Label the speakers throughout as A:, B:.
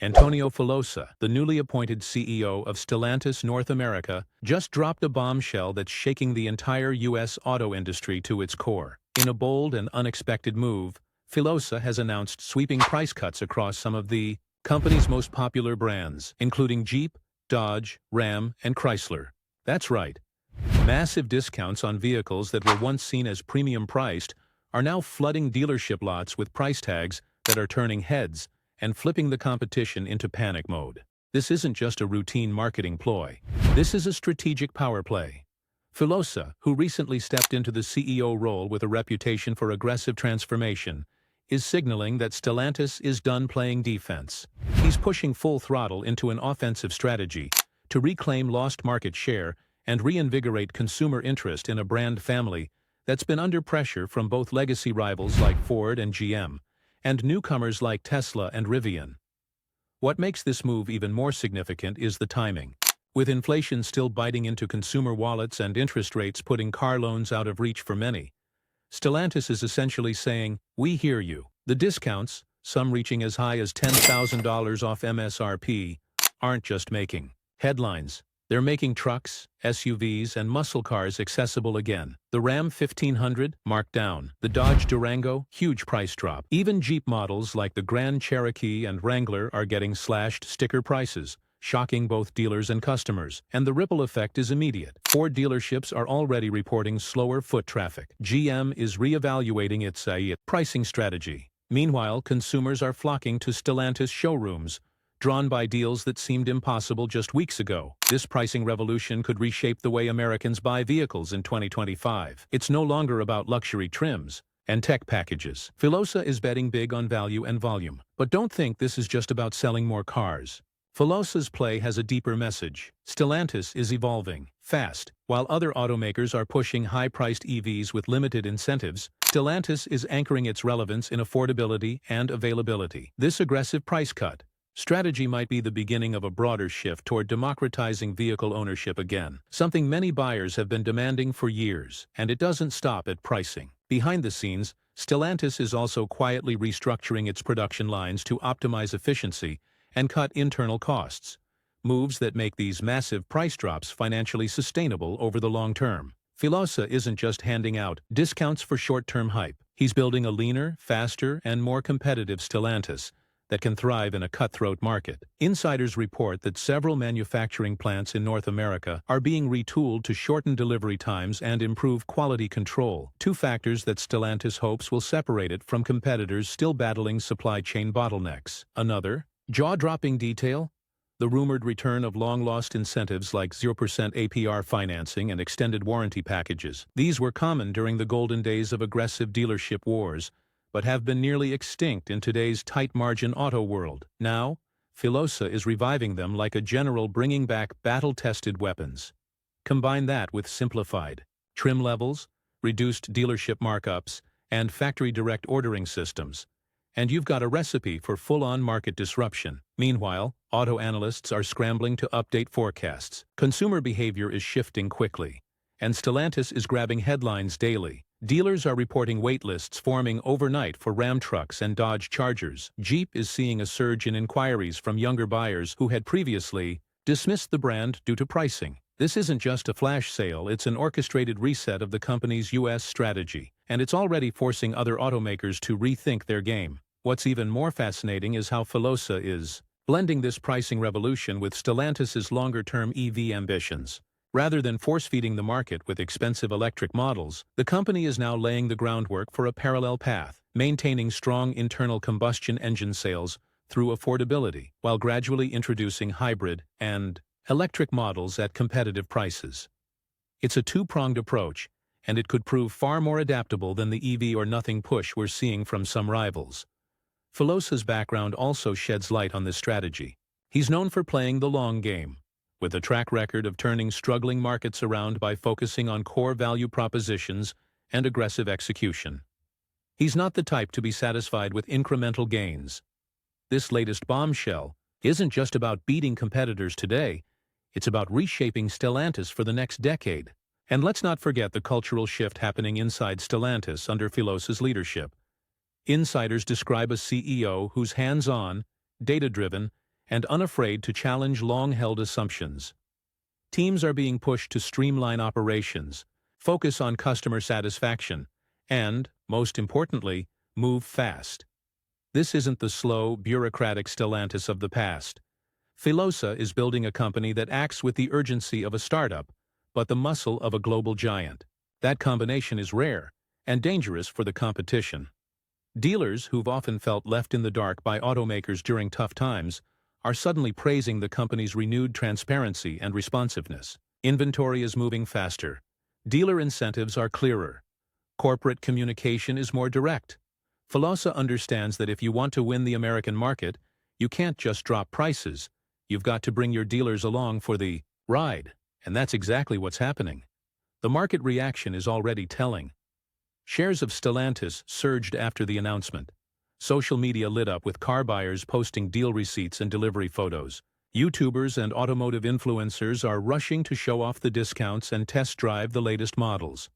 A: Antonio Filosa, the newly appointed CEO of Stellantis North America, just dropped a bombshell that's shaking the entire U.S. auto industry to its core. In a bold and unexpected move, Filosa has announced sweeping price cuts across some of the company's most popular brands, including Jeep, Dodge, Ram, and Chrysler. That's right. Massive discounts on vehicles that were once seen as premium priced are now flooding dealership lots with price tags that are turning heads and flipping the competition into panic mode. This isn't just a routine marketing ploy. This is a strategic power play. Filosa, who recently stepped into the CEO role with a reputation for aggressive transformation, is signaling that Stellantis is done playing defense. He's pushing full throttle into an offensive strategy to reclaim lost market share and reinvigorate consumer interest in a brand family that's been under pressure from both legacy rivals like Ford and GM, and newcomers like Tesla and Rivian. What makes this move even more significant is the timing. With inflation still biting into consumer wallets and interest rates putting car loans out of reach for many, Stellantis is essentially saying, "We hear you." The discounts, some reaching as high as $10,000 off MSRP, aren't just making headlines. They're making trucks, SUVs, and muscle cars accessible again. The Ram 1500, marked down. The Dodge Durango, huge price drop. Even Jeep models like the Grand Cherokee and Wrangler are getting slashed sticker prices, shocking both dealers and customers. And the ripple effect is immediate. Ford dealerships are already reporting slower foot traffic. GM is reevaluating its pricing strategy. Meanwhile, consumers are flocking to Stellantis showrooms, drawn by deals that seemed impossible just weeks ago. This pricing revolution could reshape the way Americans buy vehicles in 2025. It's no longer about luxury trims and tech packages. Filosa is betting big on value and volume. But don't think this is just about selling more cars. Filosa's play has a deeper message. Stellantis is evolving fast. While other automakers are pushing high-priced EVs with limited incentives, Stellantis is anchoring its relevance in affordability and availability. This aggressive price cut strategy might be the beginning of a broader shift toward democratizing vehicle ownership again, something many buyers have been demanding for years, and it doesn't stop at pricing. Behind the scenes, Stellantis is also quietly restructuring its production lines to optimize efficiency and cut internal costs, moves that make these massive price drops financially sustainable over the long term. Filosa isn't just handing out discounts for short-term hype. He's building a leaner, faster, and more competitive Stellantis that can thrive in a cutthroat market. Insiders report that several manufacturing plants in North America are being retooled to shorten delivery times and improve quality control, two factors that Stellantis hopes will separate it from competitors still battling supply chain bottlenecks. Another jaw-dropping detail: the rumored return of long-lost incentives like 0% APR financing and extended warranty packages. These were common during the golden days of aggressive dealership wars, but have been nearly extinct in today's tight-margin auto world. Now, Filosa is reviving them like a general bringing back battle-tested weapons. Combine that with simplified trim levels, reduced dealership markups, and factory direct ordering systems, and you've got a recipe for full-on market disruption. Meanwhile, auto analysts are scrambling to update forecasts. Consumer behavior is shifting quickly, and Stellantis is grabbing headlines daily. Dealers are reporting wait lists forming overnight for Ram trucks and Dodge Chargers. Jeep is seeing a surge in inquiries from younger buyers who had previously dismissed the brand due to pricing. This isn't just a flash sale, it's an orchestrated reset of the company's U.S. strategy, and it's already forcing other automakers to rethink their game. What's even more fascinating is how Filosa is blending this pricing revolution with Stellantis's longer-term EV ambitions. Rather than force-feeding the market with expensive electric models, the company is now laying the groundwork for a parallel path, maintaining strong internal combustion engine sales through affordability, while gradually introducing hybrid and electric models at competitive prices. It's a two-pronged approach, and it could prove far more adaptable than the EV or nothing push we're seeing from some rivals. Filosa's background also sheds light on this strategy. He's known for playing the long game, with a track record of turning struggling markets around by focusing on core value propositions and aggressive execution. He's not the type to be satisfied with incremental gains. This latest bombshell isn't just about beating competitors today, it's about reshaping Stellantis for the next decade. And let's not forget the cultural shift happening inside Stellantis under Filosa's leadership. Insiders describe a CEO who's hands-on, data-driven, and unafraid to challenge long-held assumptions. Teams are being pushed to streamline operations, focus on customer satisfaction, and, most importantly, move fast. This isn't the slow, bureaucratic Stellantis of the past. Filosa is building a company that acts with the urgency of a startup, but the muscle of a global giant. That combination is rare and dangerous for the competition. Dealers who've often felt left in the dark by automakers during tough times are suddenly praising the company's renewed transparency and responsiveness. Inventory is moving faster. Dealer incentives are clearer. Corporate communication is more direct. Filosa understands that if you want to win the American market, you can't just drop prices. You've got to bring your dealers along for the ride, and that's exactly what's happening. The market reaction is already telling. Shares of Stellantis surged after the announcement. Social media lit up with car buyers posting deal receipts and delivery photos. YouTubers and automotive influencers are rushing to show off the discounts and test drive the latest models.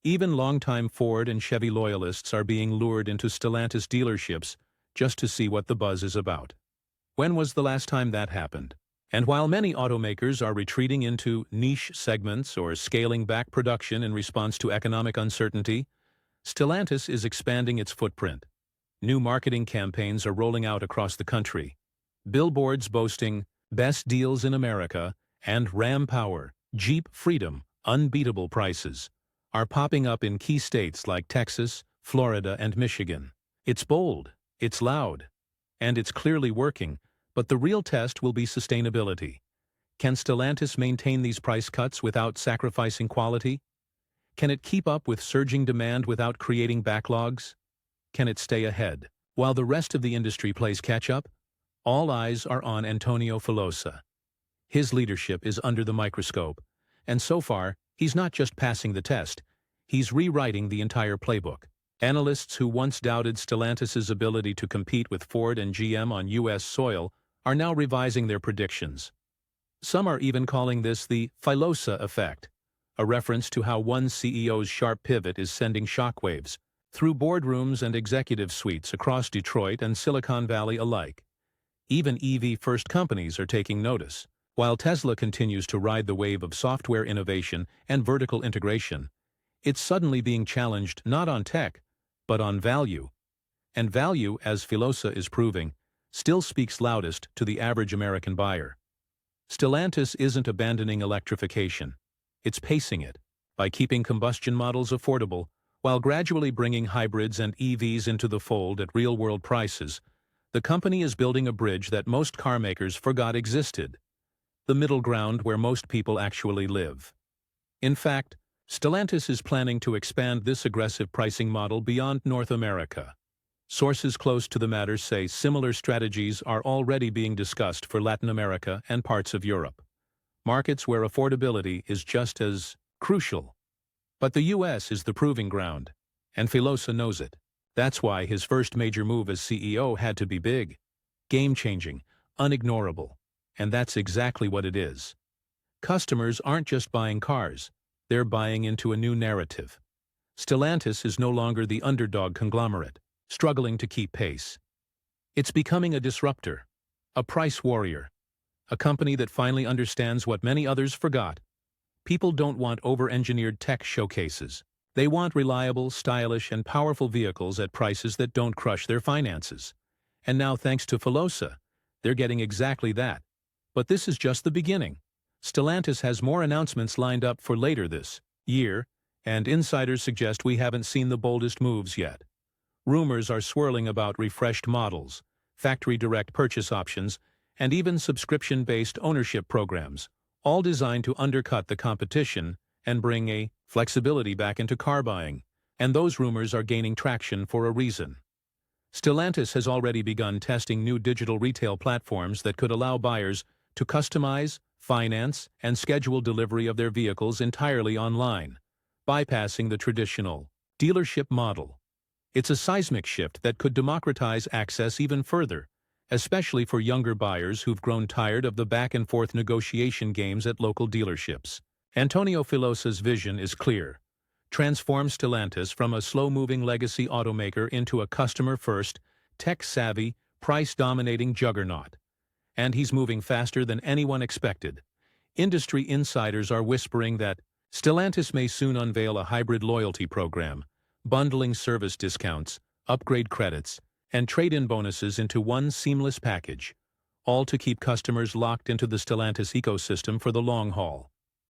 A: Even longtime Ford and Chevy loyalists are being lured into Stellantis dealerships just to see what the buzz is about. When was the last time that happened? And while many automakers are retreating into niche segments or scaling back production in response to economic uncertainty, Stellantis is expanding its footprint. New marketing campaigns are rolling out across the country. Billboards boasting "Best Deals in America" and Ram Power, Jeep Freedom, unbeatable prices are popping up in key states like Texas, Florida, and Michigan. It's bold, it's loud, and it's clearly working, but the real test will be sustainability. Can Stellantis maintain these price cuts without sacrificing quality? Can it keep up with surging demand without creating backlogs? Can it stay ahead? While the rest of the industry plays catch-up, all eyes are on Antonio Filosa. His leadership is under the microscope, and so far, he's not just passing the test, he's rewriting the entire playbook. Analysts who once doubted Stellantis' ability to compete with Ford and GM on U.S. soil are now revising their predictions. Some are even calling this the Filosa effect, a reference to how one CEO's sharp pivot is sending shockwaves through boardrooms and executive suites across Detroit and Silicon Valley alike. Even EV-first companies are taking notice. While Tesla continues to ride the wave of software innovation and vertical integration, it's suddenly being challenged not on tech, but on value. And value, as Filosa is proving, still speaks loudest to the average American buyer. Stellantis isn't abandoning electrification. It's pacing it by keeping combustion models affordable while gradually bringing hybrids and EVs into the fold at real-world prices. The company is building a bridge that most carmakers forgot existed, the middle ground where most people actually live. In fact, Stellantis is planning to expand this aggressive pricing model beyond North America. Sources close to the matter say similar strategies are already being discussed for Latin America and parts of Europe, markets where affordability is just as crucial. But the U.S. is the proving ground, and Filosa knows it. That's why his first major move as CEO had to be big, game-changing, unignorable, and that's exactly what it is. Customers aren't just buying cars, they're buying into a new narrative. Stellantis is no longer the underdog conglomerate, struggling to keep pace. It's becoming a disruptor, a price warrior, a company that finally understands what many others forgot. People don't want over-engineered tech showcases. They want reliable, stylish, and powerful vehicles at prices that don't crush their finances. And now, thanks to Filosa, they're getting exactly that. But this is just the beginning. Stellantis has more announcements lined up for later this year, and insiders suggest we haven't seen the boldest moves yet. Rumors are swirling about refreshed models, factory direct purchase options, and even subscription-based ownership programs, all designed to undercut the competition and bring a flexibility back into car buying. And those rumors are gaining traction for a reason. Stellantis has already begun testing new digital retail platforms that could allow buyers to customize, finance, and schedule delivery of their vehicles entirely online, bypassing the traditional dealership model. It's a seismic shift that could democratize access even further, especially for younger buyers who've grown tired of the back-and-forth negotiation games at local dealerships. Antonio Filosa's vision is clear: transform Stellantis from a slow-moving legacy automaker into a customer-first, tech-savvy, price-dominating juggernaut. And he's moving faster than anyone expected. Industry insiders are whispering that Stellantis may soon unveil a hybrid loyalty program, bundling service discounts, upgrade credits, and trade-in bonuses into one seamless package, all to keep customers locked into the Stellantis ecosystem for the long haul.